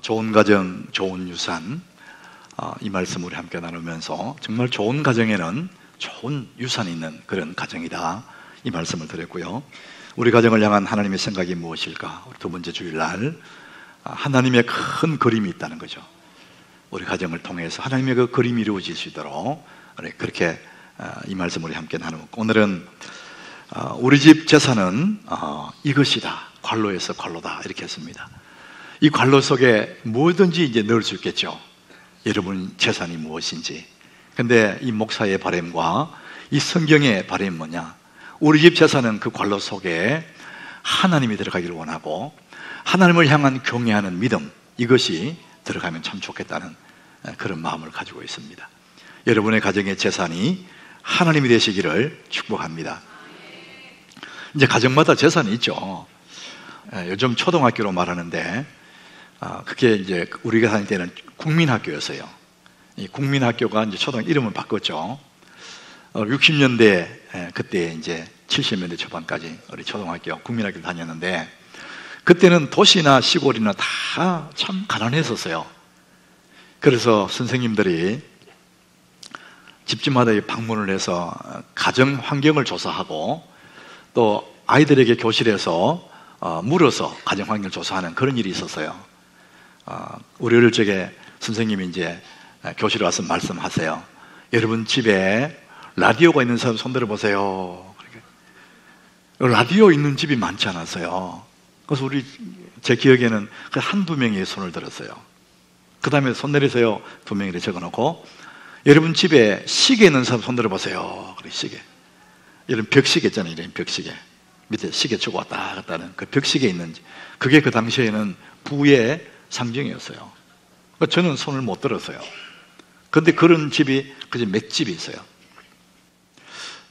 좋은 가정, 좋은 유산, 이 말씀 우리 함께 나누면서 정말 좋은 가정에는 좋은 유산이 있는 그런 가정이다, 이 말씀을 드렸고요. 우리 가정을 향한 하나님의 생각이 무엇일까? 우리 두 번째 주일날 하나님의 큰 그림이 있다는 거죠. 우리 가정을 통해서 하나님의 그 그림이 이루어질 수 있도록 그렇게 이 말씀 우리 함께 나누고, 오늘은 우리 집 재산은 이것이다, 관로에서 관로다, 이렇게 했습니다. 이 관로 속에 뭐든지 이제 넣을 수 있겠죠. 여러분 재산이 무엇인지. 근데 이 목사의 바람과 이 성경의 바람이 뭐냐? 우리 집 재산은 그 관로 속에 하나님이 들어가기를 원하고, 하나님을 향한 경외하는 믿음, 이것이 들어가면 참 좋겠다는 그런 마음을 가지고 있습니다. 여러분의 가정의 재산이 하나님이 되시기를 축복합니다. 이제 가정마다 재산이 있죠. 요즘 초등학교로 말하는데, 그게 이제 우리가 다닐 때는 국민학교였어요. 이 국민학교가 이제 초등학교 이름을 바꿨죠. 60년대, 그때 이제 70년대 초반까지 우리 초등학교, 국민학교 다녔는데, 그때는 도시나 시골이나 다 참 가난했었어요. 그래서 선생님들이 집집마다 방문을 해서 가정 환경을 조사하고, 또 아이들에게 교실에서 물어서 가정 환경을 조사하는 그런 일이 있었어요. 우리 어릴 적에 선생님이 이제 교실에 와서 말씀하세요. 여러분 집에 라디오가 있는 사람 손들어 보세요. 라디오 있는 집이 많지 않았어요. 그래서 제 기억에는 한두 명이 손을 들었어요. 그 다음에 손 내리세요, 두 명이 적어놓고, 여러분 집에 시계 있는 사람 손들어 보세요. 그래, 시계. 이런 벽시계 있잖아요. 이런 벽시계 밑에 시계 치고 왔다 갔다 하는 그 벽시계 있는지, 그게 그 당시에는 부의 상징이었어요. 저는 손을 못 들었어요. 그런데 그런 집이 그저 몇 집이 있어요.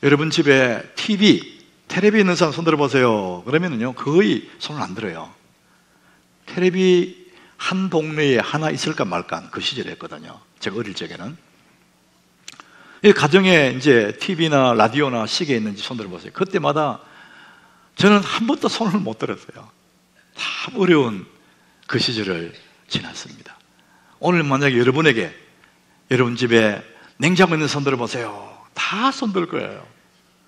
여러분 집에 텔레비 있는 사람 손 들어보세요. 그러면은요, 거의 손을 안 들어요. 텔레비 한 동네에 하나 있을까 말까 그 시절이었거든요. 제가 어릴 적에는. 이 가정에 이제 TV나 라디오나 시계 있는지 손 들어보세요. 그때마다 저는 한 번도 손을 못 들었어요. 참 어려운 그 시절을 지났습니다. 오늘 만약에 여러분에게 여러분 집에 냉장고 있는 손 들어보세요. 다 손 들 거예요.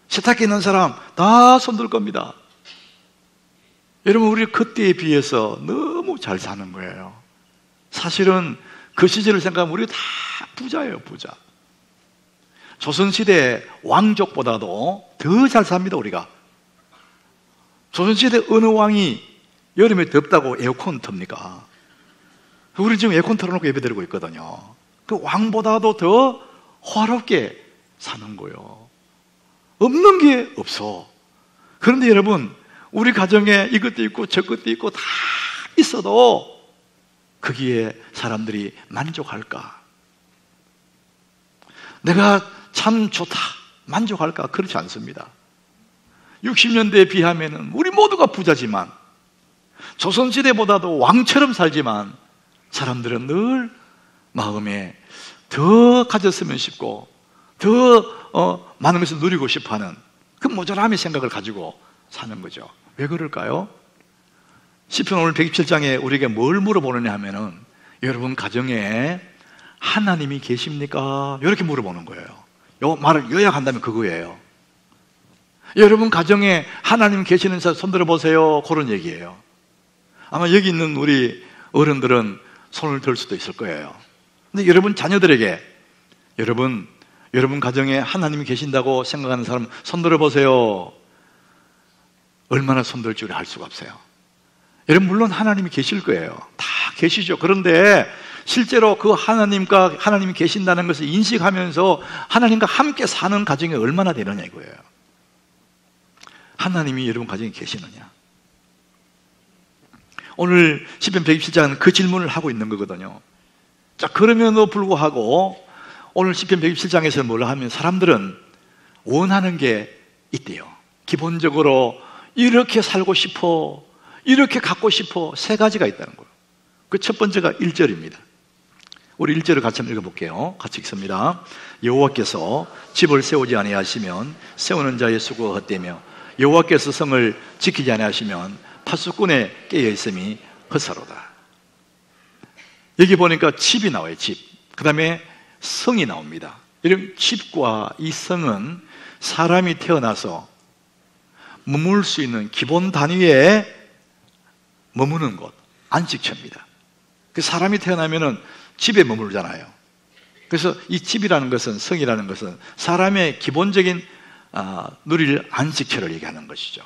세탁기 있는 사람 다 손 들 겁니다. 여러분, 우리 그때에 비해서 너무 잘 사는 거예요. 사실은 그 시절을 생각하면 우리 다 부자예요, 부자. 조선시대 왕족보다도 더 잘 삽니다, 우리가. 조선시대 어느 왕이 여름에 덥다고 에어컨 틉니까? 우리 지금 에어컨 틀어놓고 예배드리고 있거든요. 그 왕보다도 더 화롭게 사는 거예요. 없는 게 없어. 그런데 여러분, 우리 가정에 이것도 있고 저것도 있고 다 있어도 거기에 사람들이 만족할까? 내가 참 좋다, 만족할까? 그렇지 않습니다. 60년대에 비하면 우리 모두가 부자지만, 조선시대보다도 왕처럼 살지만, 사람들은 늘 마음에 더 가졌으면 싶고 더 많은 것을 누리고 싶어하는 그 모자람의 생각을 가지고 사는 거죠. 왜 그럴까요? 시편 오늘 127장에 우리에게 뭘 물어보느냐 하면은, 여러분 가정에 하나님이 계십니까? 이렇게 물어보는 거예요. 요 말을 요약한다면 그거예요. 여러분 가정에 하나님 계시는 사람 손들어 보세요, 그런 얘기예요. 아마 여기 있는 우리 어른들은 손을 들 수도 있을 거예요. 근데 여러분 자녀들에게, 여러분 가정에 하나님이 계신다고 생각하는 사람 손들어 보세요. 얼마나 손들 줄 알 수가 없어요. 여러분, 물론 하나님이 계실 거예요. 다 계시죠. 그런데 실제로 그 하나님이 계신다는 것을 인식하면서 하나님과 함께 사는 가정이 얼마나 되느냐 이거예요. 하나님이 여러분 가정에 계시느냐. 오늘 시편 127장은 그 질문을 하고 있는 거거든요. 자, 그럼에도 불구하고 오늘 시편 127장에서 뭘 하면, 사람들은 원하는 게 있대요. 기본적으로 이렇게 살고 싶어, 이렇게 갖고 싶어, 세 가지가 있다는 거예요. 그 첫 번째가 1절입니다. 우리 1절을 같이 한번 읽어볼게요. 같이 읽습니다. 여호와께서 집을 세우지 아니하시면 세우는 자의 수고가 헛되며, 여호와께서 성을 지키지 아니하시면 파수꾼의 깨어있음이 헛사로다. 여기 보니까 집이 나와요. 집. 그 다음에 성이 나옵니다. 이런 집과 이 성은 사람이 태어나서 머물 수 있는 기본 단위에 머무는 곳, 안식처입니다. 그 사람이 태어나면은 집에 머물잖아요. 그래서 이 집이라는 것은, 성이라는 것은 사람의 기본적인 누릴 안식처를 얘기하는 것이죠.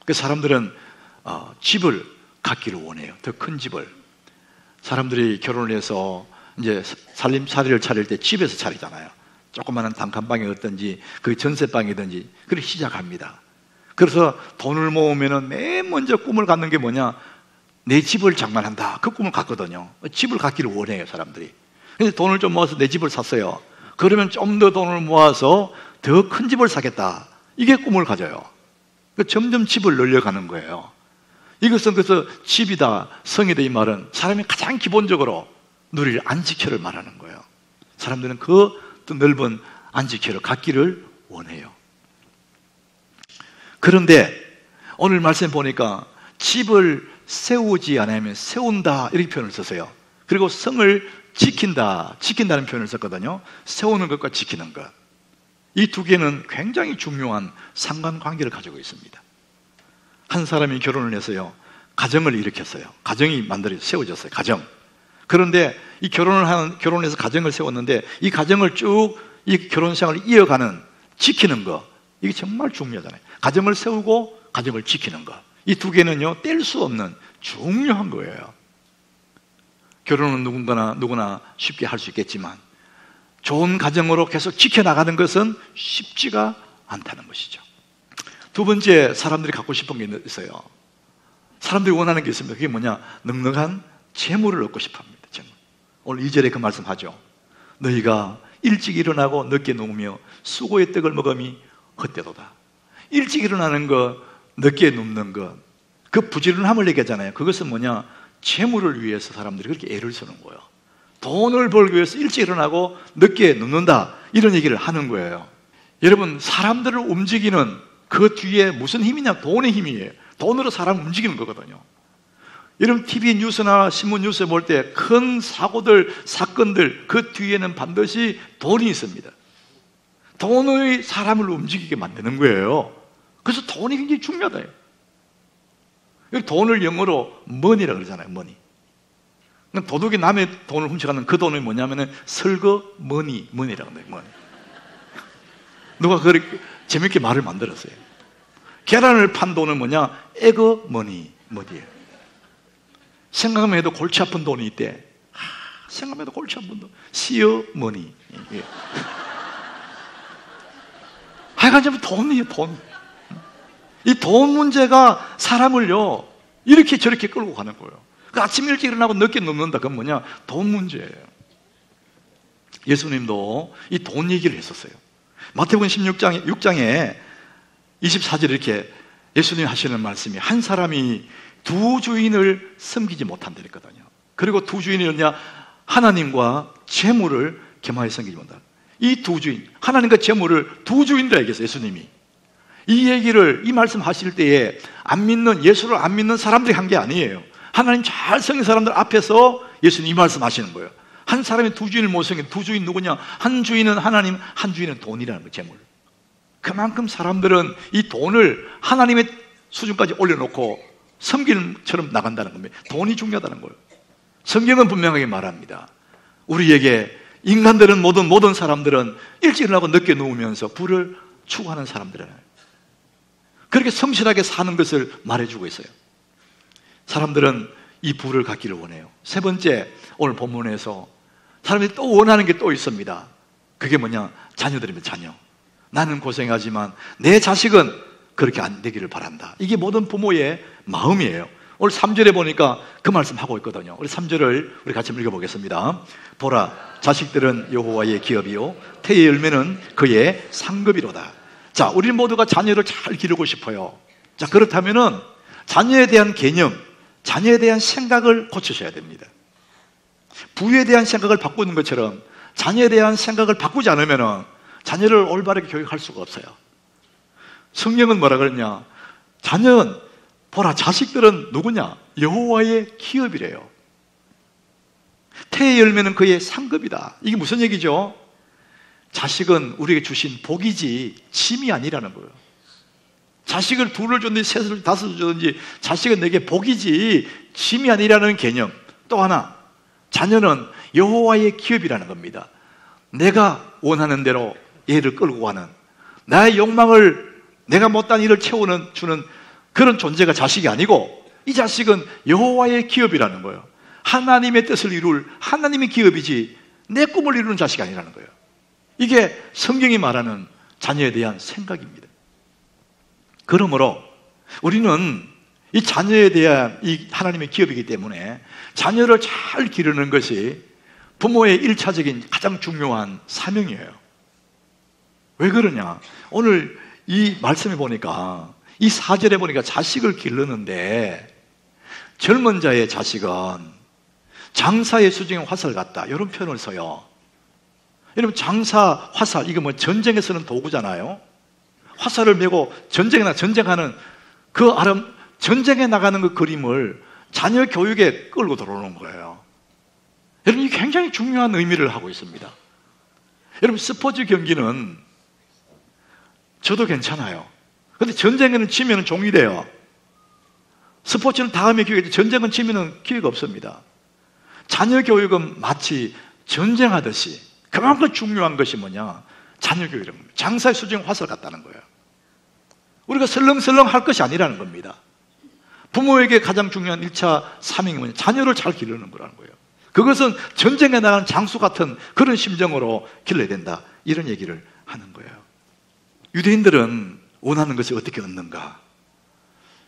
그 사람들은 집을 갖기를 원해요. 더 큰 집을. 사람들이 결혼을 해서 이제 살림살이를 차릴 때 집에서 차리잖아요. 조그마한 단칸방이 어떤지, 그 전세방이든지 그렇게 시작합니다. 그래서 돈을 모으면은 맨 먼저 꿈을 갖는 게 뭐냐? 내 집을 장만한다. 그 꿈을 갖거든요. 집을 갖기를 원해요, 사람들이. 근데 돈을 좀 모아서 내 집을 샀어요. 그러면 좀 더 돈을 모아서 더 큰 집을 사겠다. 이게 꿈을 가져요. 점점 집을 늘려가는 거예요. 이것은 그래서 집이다, 성이다 이 말은 사람이 가장 기본적으로 누릴 안식처를 말하는 거예요. 사람들은 그 넓은 안식처를 갖기를 원해요. 그런데 오늘 말씀 보니까 집을 세우지 않으면 세운다 이렇게 표현을 썼어요. 그리고 성을 지킨다는 표현을 썼거든요. 세우는 것과 지키는 것. 이 두 개는 굉장히 중요한 상관관계를 가지고 있습니다. 한 사람이 결혼을 해서요, 가정을 일으켰어요. 가정이 세워졌어요. 가정. 그런데 이 결혼해서 가정을 세웠는데 이 가정을 쭉 이 결혼 생활을 이어가는, 지키는 거, 이게 정말 중요하잖아요. 가정을 세우고 가정을 지키는 거. 이 두 개는요, 뗄 수 없는 중요한 거예요. 결혼은 누구나 쉽게 할 수 있겠지만 좋은 가정으로 계속 지켜나가는 것은 쉽지가 않다는 것이죠. 두 번째, 사람들이 갖고 싶은 게 있어요. 사람들이 원하는 게 있습니다. 그게 뭐냐? 넉넉한 재물을 얻고 싶어 합니다. 재물. 오늘 2절에 그 말씀하죠. 너희가 일찍 일어나고 늦게 누우며 수고의 떡을 먹음이 헛되도다. 일찍 일어나는 것, 늦게 눕는 것, 그 부지런함을 얘기하잖아요. 그것은 뭐냐? 재물을 위해서 사람들이 그렇게 애를 쓰는 거예요. 돈을 벌기 위해서 일찍 일어나고 늦게 눕는다, 이런 얘기를 하는 거예요. 여러분, 사람들을 움직이는 그 뒤에 무슨 힘이냐? 돈의 힘이에요. 돈으로 사람을 움직이는 거거든요. 여러분, TV 뉴스나 신문 뉴스 볼 때 큰 사고들, 사건들, 그 뒤에는 반드시 돈이 있습니다. 돈이 사람을 움직이게 만드는 거예요. 그래서 돈이 굉장히 중요하다. 돈을 영어로 money라고 그러잖아요. money. 도둑이 남의 돈을 훔쳐가는 그 돈이 뭐냐면은 설거 money라고 해요. money. 누가 그렇게 재밌게 말을 만들었어요. 계란을 판 돈은 뭐냐? 에그 money예요. 생각만 해도 골치 아픈 돈이 있대. 생각만 해도 골치 아픈 돈. 시어 머니. 하여간 돈이에요, 돈. 이 돈 문제가 사람을요, 이렇게 저렇게 끌고 가는 거예요. 그 아침 일찍 일어나고 늦게 눕는다. 그건 뭐냐? 돈 문제예요. 예수님도 이 돈 얘기를 했었어요. 마태복음 6장에 24절 이렇게 예수님이 하시는 말씀이, 한 사람이 두 주인을 섬기지 못한다 했거든요. 그리고 두 주인이었냐? 하나님과 재물을 겸하여 섬기지 못한다. 이 두 주인, 하나님과 재물을 두 주인이라 얘기했어요, 예수님이. 이 말씀 하실 때에 예수를 안 믿는 사람들이 한 게 아니에요. 하나님 잘 섬긴 사람들 앞에서 예수님 이 말씀 하시는 거예요. 한 사람이 두 주인을 못 섬겨. 두 주인 누구냐? 한 주인은 하나님, 한 주인은 돈이라는 거예요, 재물. 그만큼 사람들은 이 돈을 하나님의 수준까지 올려놓고 섬기는처럼 나간다는 겁니다. 돈이 중요하다는 거예요. 성경은 분명하게 말합니다. 우리에게 인간들은 모든 사람들은 일찍 일어나고 늦게 누우면서 부를 추구하는 사람들이에요. 그렇게 성실하게 사는 것을 말해주고 있어요. 사람들은 이 부를 갖기를 원해요. 세 번째, 오늘 본문에서 사람들이 또 원하는 게 또 있습니다. 그게 뭐냐? 자녀들입니다. 자녀. 나는 고생하지만 내 자식은 그렇게 안 되기를 바란다. 이게 모든 부모의 마음이에요. 오늘 3절에 보니까 그 말씀 하고 있거든요. 우리 3절을 우리 같이 읽어보겠습니다. 보라, 자식들은 여호와의 기업이요 태의 열매는 그의 상급이로다. 자, 우리 모두가 자녀를 잘 기르고 싶어요. 자, 그렇다면은 자녀에 대한 개념, 자녀에 대한 생각을 고치셔야 됩니다. 부에 대한 생각을 바꾸는 것처럼 자녀에 대한 생각을 바꾸지 않으면은 자녀를 올바르게 교육할 수가 없어요. 성경은 뭐라 그랬냐? 자식들은 누구냐? 여호와의 기업이래요. 태의 열매는 그의 상급이다. 이게 무슨 얘기죠? 자식은 우리에게 주신 복이지 짐이 아니라는 거예요. 자식을 둘을 줬든지 셋을 다섯을 줬든지 자식은 내게 복이지 짐이 아니라는 개념. 또 하나, 자녀는 여호와의 기업이라는 겁니다. 내가 원하는 대로 얘를 끌고 가는, 나의 욕망을, 내가 못한 일을 주는 그런 존재가 자식이 아니고, 이 자식은 여호와의 기업이라는 거예요. 하나님의 뜻을 이룰 하나님의 기업이지 내 꿈을 이루는 자식이 아니라는 거예요. 이게 성경이 말하는 자녀에 대한 생각입니다. 그러므로 우리는 이 자녀에 대한 이 하나님의 기업이기 때문에 자녀를 잘 기르는 것이 부모의 1차적인 가장 중요한 사명이에요. 왜 그러냐? 오늘 이 말씀에 보니까, 이 4절에 보니까 자식을 기르는데, 젊은 자의 자식은 장사의 수중에 화살 같다, 이런 표현을 써요. 여러분, 장사, 화살, 이거 뭐 전쟁에 쓰는 도구잖아요. 화살을 메고 전쟁하는 그 전쟁에 나가는 그 그림을 자녀 교육에 끌고 들어오는 거예요. 여러분, 이게 굉장히 중요한 의미를 하고 있습니다. 여러분, 스포츠 경기는 저도 괜찮아요. 근데 전쟁에는 지면 종이 돼요. 스포츠는 다음에 기회가, 전쟁은 지면 기회가 없습니다. 자녀 교육은 마치 전쟁하듯이 그만큼 중요한 것이 뭐냐? 자녀 교육이라는 겁니다. 장사의 수중에 화살 같다는 거예요. 우리가 설렁설렁 할 것이 아니라는 겁니다. 부모에게 가장 중요한 1차 사명이 뭐냐? 자녀를 잘 기르는 거라는 거예요. 그것은 전쟁에 나가는 장수 같은 그런 심정으로 길러야 된다, 이런 얘기를 하는 거예요. 유대인들은 원하는 것을 어떻게 얻는가?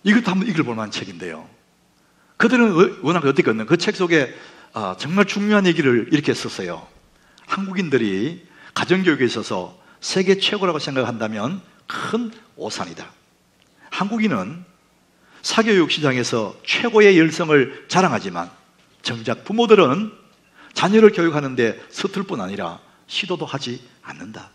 이것도 한번 읽어볼 만한 책인데요. 그들은 원하는 것을 어떻게 얻는가? 그 책 속에 정말 중요한 얘기를 이렇게 썼어요. 한국인들이 가정교육에 있어서 세계 최고라고 생각한다면 큰 오산이다. 한국인은 사교육 시장에서 최고의 열성을 자랑하지만 정작 부모들은 자녀를 교육하는데 서툴 뿐 아니라 시도도 하지 않는다.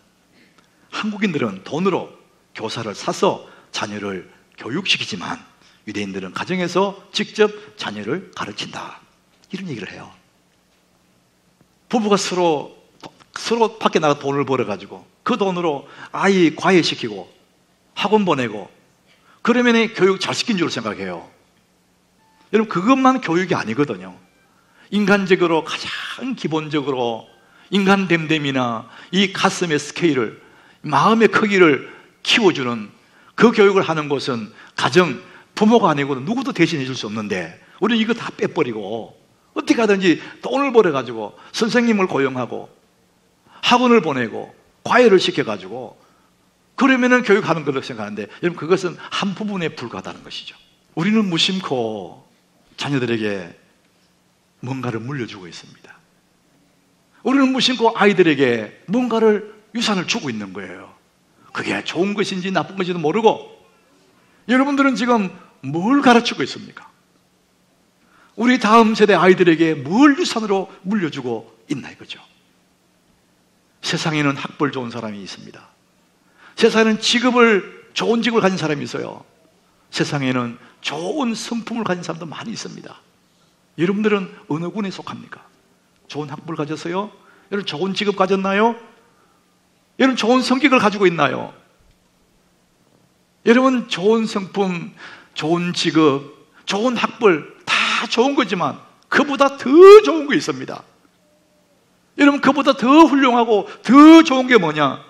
한국인들은 돈으로 교사를 사서 자녀를 교육시키지만 유대인들은 가정에서 직접 자녀를 가르친다, 이런 얘기를 해요. 부부가 서로 밖에 나가 돈을 벌어가지고 그 돈으로 아이 과외시키고 학원 보내고 그러면 교육 잘 시킨 줄 생각해요. 여러분, 그것만 교육이 아니거든요. 인간적으로 가장 기본적으로 인간 됨됨이나 이 가슴의 스케일을, 마음의 크기를 키워주는 그 교육을 하는 곳은 가정, 부모가 아니고 누구도 대신해 줄 수 없는데, 우리는 이거 다 빼버리고 어떻게 하든지 돈을 벌어가지고 선생님을 고용하고 학원을 보내고 과외를 시켜가지고 그러면은 교육하는 걸로 생각하는데, 여러분, 그것은 한 부분에 불과하다는 것이죠. 우리는 무심코 자녀들에게 뭔가를 물려주고 있습니다. 우리는 무심코 아이들에게 뭔가를, 유산을 주고 있는 거예요. 그게 좋은 것인지 나쁜 것인지도 모르고. 여러분들은 지금 뭘 가르치고 있습니까? 우리 다음 세대 아이들에게 뭘 유산으로 물려주고 있나 이거죠. 세상에는 학벌 좋은 사람이 있습니다. 세상에는 좋은 직업을 가진 사람이 있어요. 세상에는 좋은 성품을 가진 사람도 많이 있습니다. 여러분들은 어느 군에 속합니까? 좋은 학벌 가졌어요? 여러분, 좋은 직업 가졌나요? 여러분, 좋은 성격을 가지고 있나요? 여러분, 좋은 성품, 좋은 직업, 좋은 학벌 다 좋은 거지만 그보다 더 좋은 거 있습니다. 여러분, 그보다 더 훌륭하고 더 좋은 게 뭐냐?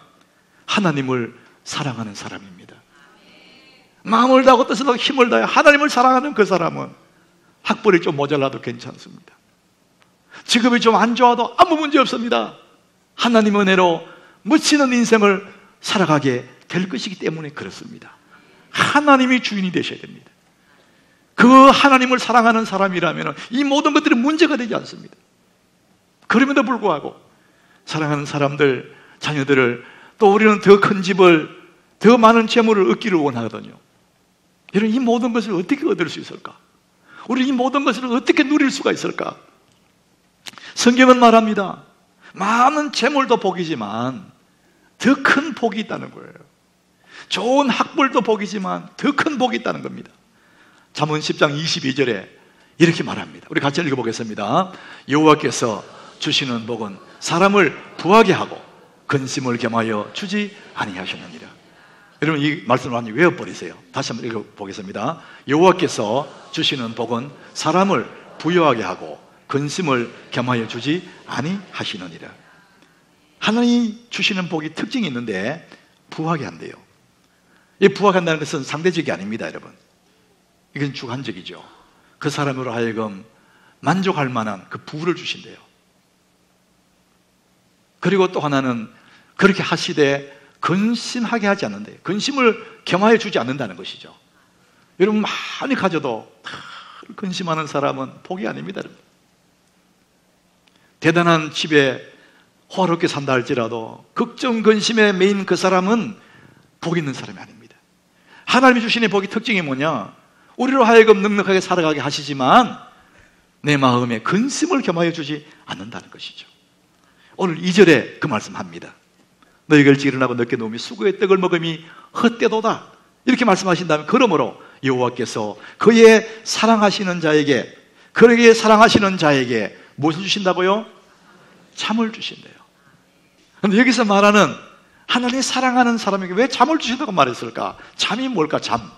하나님을 사랑하는 사람입니다. 마음을 다하고 뜻을 다하고 힘을 다해 하나님을 사랑하는 그 사람은 학벌이 좀 모자라도 괜찮습니다. 직업이 좀 안 좋아도 아무 문제 없습니다. 하나님 은혜로 멋지는 인생을 살아가게 될 것이기 때문에 그렇습니다. 하나님이 주인이 되셔야 됩니다. 그 하나님을 사랑하는 사람이라면 이 모든 것들이 문제가 되지 않습니다. 그럼에도 불구하고 사랑하는 사람들, 자녀들을, 또 우리는 더 큰 집을, 더 많은 재물을 얻기를 원하거든요. 여러분, 이 모든 것을 어떻게 얻을 수 있을까? 우리 이 모든 것을 어떻게 누릴 수가 있을까? 성경은 말합니다. 많은 재물도 복이지만 더 큰 복이 있다는 거예요. 좋은 학벌도 복이지만 더 큰 복이 있다는 겁니다. 잠언 10장 22절에 이렇게 말합니다. 우리 같이 읽어보겠습니다. 여호와께서 주시는 복은 사람을 부하게 하고 근심을 겸하여 주지 아니하셨느니라. 여러분, 이 말씀을 완전히 외워버리세요. 다시 한번 읽어보겠습니다. 여호와께서 주시는 복은 사람을 부유하게 하고 근심을 겸하여 주지 아니하시느니라. 하나님이 주시는 복이 특징이 있는데 부하게 한대요. 이 부하게 한다는 것은 상대적이 아닙니다, 여러분. 이건 주관적이죠. 그 사람으로 하여금 만족할 만한 그 부를 주신대요. 그리고 또 하나는 그렇게 하시되 근심하게 하지 않는데, 근심을 겸하여 주지 않는다는 것이죠. 여러분, 많이 가져도 근심하는 사람은 복이 아닙니다, 여러분. 대단한 집에 호화롭게 산다 할지라도 걱정 근심에 매인 그 사람은 복 있는 사람이 아닙니다. 하나님이 주시는 복의 특징이 뭐냐? 우리로 하여금 넉넉하게 살아가게 하시지만 내 마음에 근심을 겸하여 주지 않는다는 것이죠. 오늘 2절에 그 말씀합니다. 너희가 일찍 일어나고 늦게 누우며 수고의 떡을 먹음이 헛되도다, 이렇게 말씀하신다면, 그러므로 여호와께서 그의 사랑하시는 자에게, 그에게 사랑하시는 자에게 무엇을 주신다고요? 잠을 주신대요. 그런데 여기서 말하는 하나님이 사랑하는 사람에게 왜 잠을 주신다고 말했을까? 잠이 뭘까? 잠,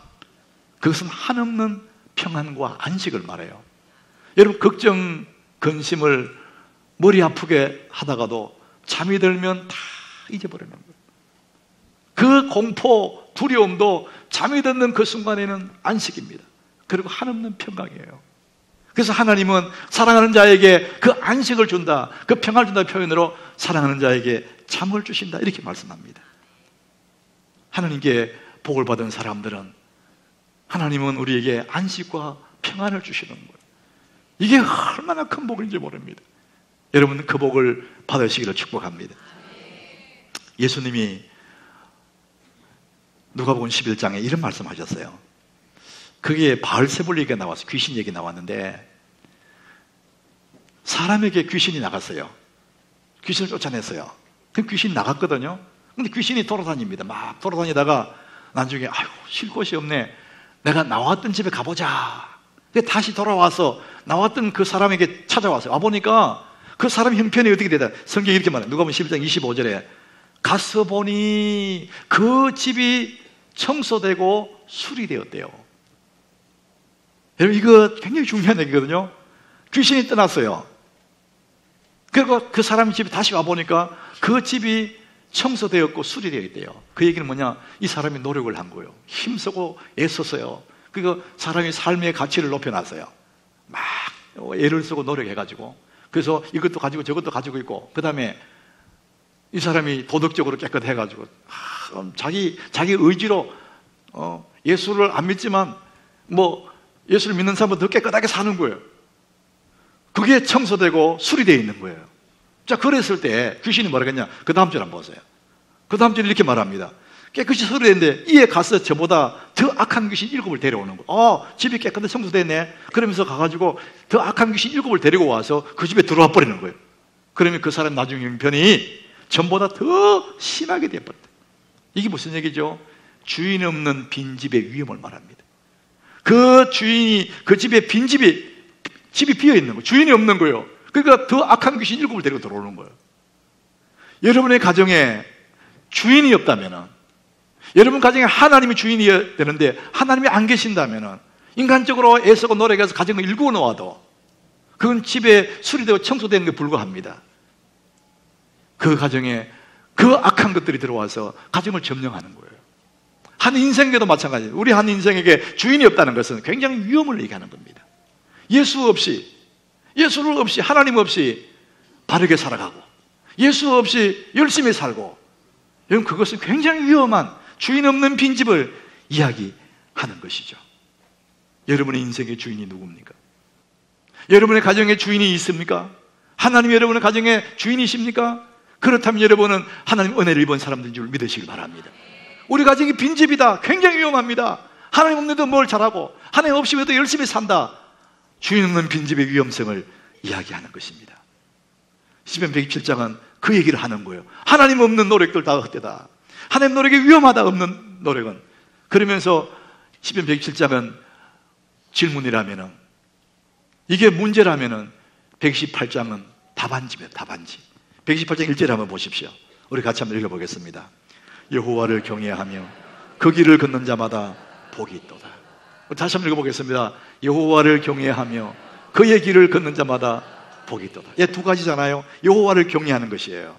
그것은 한없는 평안과 안식을 말해요. 여러분, 걱정, 근심을 머리 아프게 하다가도 잠이 들면 다 잊어버리는 거예요. 그 공포, 두려움도 잠이 드는 그 순간에는 안식입니다. 그리고 한없는 평강이에요. 그래서 하나님은 사랑하는 자에게 그 안식을 준다, 그 평안을 준다는 표현으로 사랑하는 자에게 잠을 주신다, 이렇게 말씀합니다. 하나님께 복을 받은 사람들은 하나님은 우리에게 안식과 평안을 주시는 거예요. 이게 얼마나 큰 복인지 모릅니다. 여러분, 그 복을 받으시기를 축복합니다. 예수님이 누가복음 11장에 이런 말씀하셨어요. 그게 바알세불 얘기가 나와서 귀신 얘기 나왔는데, 사람에게 귀신이 나갔어요. 귀신을 쫓아냈어요. 그 귀신이 나갔거든요. 근데 귀신이 돌아다닙니다. 막 돌아다니다가 나중에 아유, 쉴 곳이 없네, 내가 나왔던 집에 가보자. 근데 다시 돌아와서 나왔던 그 사람에게 찾아왔어요. 와보니까 그 사람 형편이 어떻게 되다? 성경이 이렇게 말해요. 누가복음 11장 25절에 가서 보니 그 집이 청소되고 수리되었대요. 여러분, 이거 굉장히 중요한 얘기거든요. 귀신이 떠났어요. 그리고 그 사람 집에 다시 와보니까 그 집이 청소되었고 수리되어 있대요. 그 얘기는 뭐냐? 이 사람이 노력을 한 거예요. 힘쓰고 애썼어요. 그리고 사람이 삶의 가치를 높여놨어요. 막 애를 쓰고 노력해가지고, 그래서 이것도 가지고 저것도 가지고 있고, 그 다음에 이 사람이 도덕적으로 깨끗해가지고 자기 의지로 예수를 안 믿지만 예수를 믿는 사람보다 더 깨끗하게 사는 거예요. 그게 청소되고 수리되어 있는 거예요. 자, 그랬을 때 귀신이 뭐라 그랬냐? 그 다음 절 한번 보세요. 그 다음 절에 이렇게 말합니다. 깨끗이 수리됐는데 이에 가서 저보다 더 악한 귀신 7을 데려오는 거예요. 집이 깨끗하게 청소됐네. 그러면서 가가지고 더 악한 귀신 7을 데리고 와서 그 집에 들어와 버리는 거예요. 그러면 그 사람 나중에 형편이 전보다 더 심하게 되어버렸다. 이게 무슨 얘기죠? 주인 없는 빈집의 위험을 말합니다. 그 주인이, 그 집에 집이 비어있는 거예요. 주인이 없는 거예요. 그러니까 더 악한 귀신 7을 데리고 들어오는 거예요. 여러분의 가정에 주인이 없다면, 여러분 가정에 하나님이 주인이어야 되는데 하나님이 안 계신다면, 인간적으로 애쓰고 노력해서 가정을 일구어 놓아도 그건 집에 수리되고 청소되는 게 불과합니다. 그 가정에 그 악한 것들이 들어와서 가정을 점령하는 거예요. 한 인생에도 마찬가지예요. 우리 한 인생에게 주인이 없다는 것은 굉장히 위험을 얘기하는 겁니다. 예수를 없이, 하나님 없이 바르게 살아가고, 예수 없이 열심히 살고, 여러분, 그것은 굉장히 위험한 주인 없는 빈집을 이야기하는 것이죠. 여러분의 인생의 주인이 누굽니까? 여러분의 가정에 주인이 있습니까? 하나님이 여러분의 가정에 주인이십니까? 그렇다면 여러분은 하나님 은혜를 입은 사람들인 줄 믿으시길 바랍니다. 우리 가정이 빈집이다. 굉장히 위험합니다. 하나님 없는데도 뭘 잘하고 하나님 없이 왜도 열심히 산다. 주인 없는 빈집의 위험성을 이야기하는 것입니다. 시편 127장은 그 얘기를 하는 거예요. 하나님 없는 노력들 다 헛되다. 하나님 노력이 위험하다, 없는 노력은. 그러면서 시편 127장은 질문이라면은, 이게 문제라면은 128장은 답안지입니다. 답안지. 128장 1절에 한번 보십시오. 우리 같이 한번 읽어보겠습니다. 여호와를 경외하며 그 길을 걷는 자마다 복이 있도다. 다시 한번 읽어보겠습니다. 여호와를 경외하며 그의 길을 걷는 자마다 복이 있도다. 두 가지잖아요. 여호와를 경외하는 것이에요.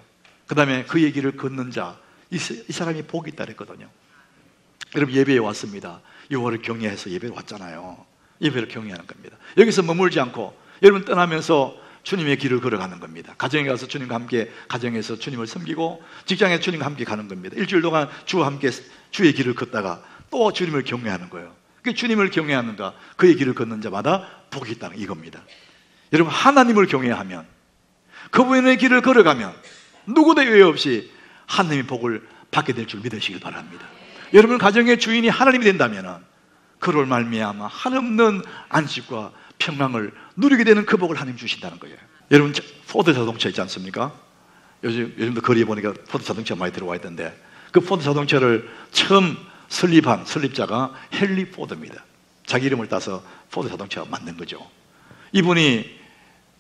그 다음에 그의 길을 걷는 자, 이 사람이 복이 있다 그랬거든요. 여러분, 예배에 왔습니다. 여호와를 경외해서 예배에 왔잖아요. 예배를 경외하는 겁니다. 여기서 머물지 않고 여러분 떠나면서 주님의 길을 걸어가는 겁니다. 가정에 가서 주님과 함께 가정에서 주님을 섬기고 직장에 주님과 함께 가는 겁니다. 일주일 동안 주와 함께 주의 길을 걷다가 또 주님을 경외하는 거예요. 주님을 경외하는가, 그의 길을 걷는 자마다 복이 있다는 이겁니다. 여러분, 하나님을 경외하면, 그분의 길을 걸어가면 누구도 예외 없이 하나님의 복을 받게 될 줄 믿으시길 바랍니다. 여러분 가정의 주인이 하나님이 된다면 그를 말미암아 한없는 안식과 평강을 누리게 되는 그 복을 하나님 주신다는 거예요. 여러분, 포드 자동차 있지 않습니까? 요즘도 거리에 보니까 포드 자동차가 많이 들어와 있던데, 그 포드 자동차를 처음 설립한 설립자가 헨리 포드입니다. 자기 이름을 따서 포드 자동차가 만든 거죠. 이분이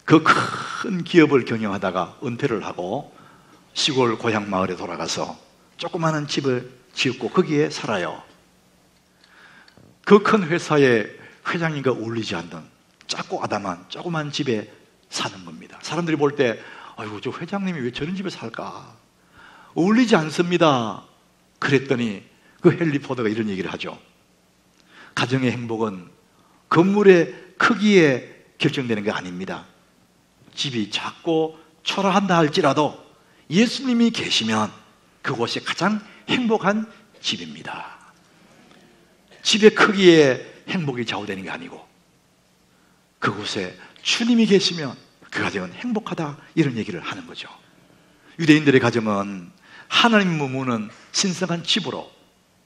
그 큰 기업을 경영하다가 은퇴를 하고 시골 고향 마을에 돌아가서 조그마한 집을 지었고 거기에 살아요. 그 큰 회사의 회장님과 어울리지 않는 작고 아담한 조그만 집에 사는 겁니다. 사람들이 볼 때 아이고, 저 회장님이 왜 저런 집에 살까? 어울리지 않습니다. 그랬더니 그 헨리 포드가 이런 얘기를 하죠. 가정의 행복은 건물의 크기에 결정되는 게 아닙니다. 집이 작고 초라한다 할지라도 예수님이 계시면 그곳이 가장 행복한 집입니다. 집의 크기에 행복이 좌우되는 게 아니고 그곳에 주님이 계시면 그 가정은 행복하다, 이런 얘기를 하는 거죠. 유대인들의 가정은 하나님 머무는 신성한 집으로,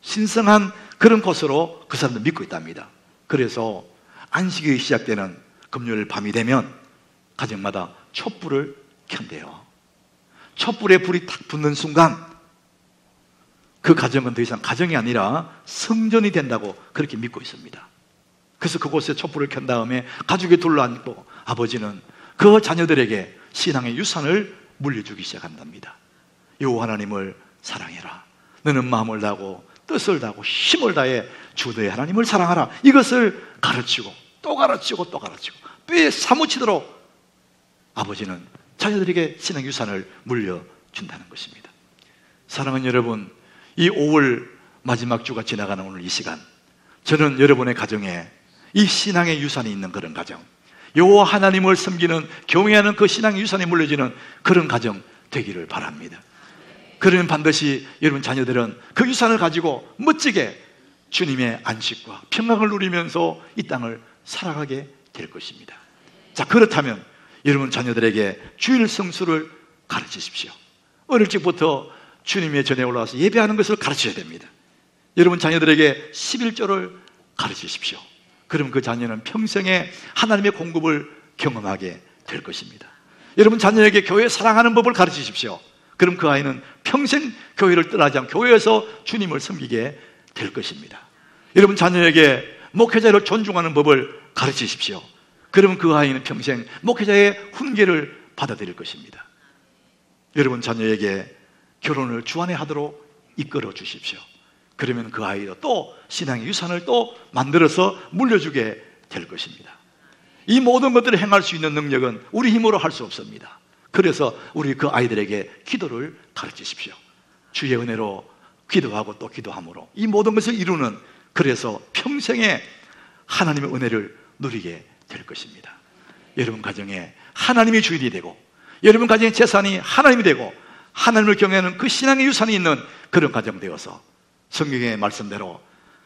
신성한 그런 곳으로 그 사람들 믿고 있답니다. 그래서 안식이 시작되는 금요일 밤이 되면 가정마다 촛불을 켠대요. 촛불에 불이 탁 붙는 순간 그 가정은 더 이상 가정이 아니라 성전이 된다고 그렇게 믿고 있습니다. 그래서 그곳에 촛불을 켠 다음에 가족이 둘러앉고 아버지는 그 자녀들에게 신앙의 유산을 물려주기 시작한답니다. 여호와 하나님을 사랑해라. 너는 마음을 다하고 뜻을 다하고 힘을 다해 주 너의 하나님을 사랑하라. 이것을 가르치고 또 가르치고 또 가르치고 뼈에 사무치도록 아버지는 자녀들에게 신앙 유산을 물려준다는 것입니다. 사랑하는 여러분, 이 5월 마지막 주가 지나가는 오늘 이 시간, 저는 여러분의 가정에 이 신앙의 유산이 있는 그런 가정, 여호와 하나님을 섬기는 경외하는 그 신앙의 유산이 물려지는 그런 가정 되기를 바랍니다. 그러면 반드시 여러분 자녀들은 그 유산을 가지고 멋지게 주님의 안식과 평강을 누리면서 이 땅을 살아가게 될 것입니다. 자, 그렇다면 여러분 자녀들에게 주일 성수를 가르치십시오. 어릴 적부터 주님의 전에 올라와서 예배하는 것을 가르쳐야 됩니다. 여러분 자녀들에게 11조를 가르치십시오. 그럼 그 자녀는 평생에 하나님의 공급을 경험하게 될 것입니다. 여러분 자녀에게 교회 사랑하는 법을 가르치십시오. 그럼 그 아이는 평생 교회를 떠나지 않고 교회에서 주님을 섬기게 될 것입니다. 여러분 자녀에게 목회자를 존중하는 법을 가르치십시오. 그러면 그 아이는 평생 목회자의 훈계를 받아들일 것입니다. 여러분 자녀에게 결혼을 주안해하도록 이끌어 주십시오. 그러면 그 아이도 또 신앙의 유산을 또 만들어서 물려주게 될 것입니다. 이 모든 것들을 행할 수 있는 능력은 우리 힘으로 할 수 없습니다. 그래서 우리 그 아이들에게 기도를 가르치십시오. 주의 은혜로 기도하고 또 기도함으로 이 모든 것을 이루는, 그래서 평생에 하나님의 은혜를 누리게 될 것입니다. 여러분 가정에 하나님이 주인이 되고 여러분 가정의 재산이 하나님이 되고 하나님을 경외하는 그 신앙의 유산이 있는 그런 가정 되어서 성경의 말씀대로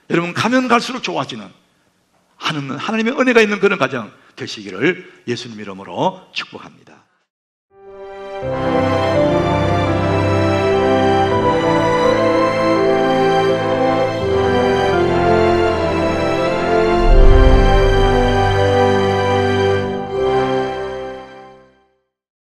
여러분 가면 갈수록 좋아지는 하나님의 은혜가 있는 그런 가정 되시기를 예수님 이름으로 축복합니다.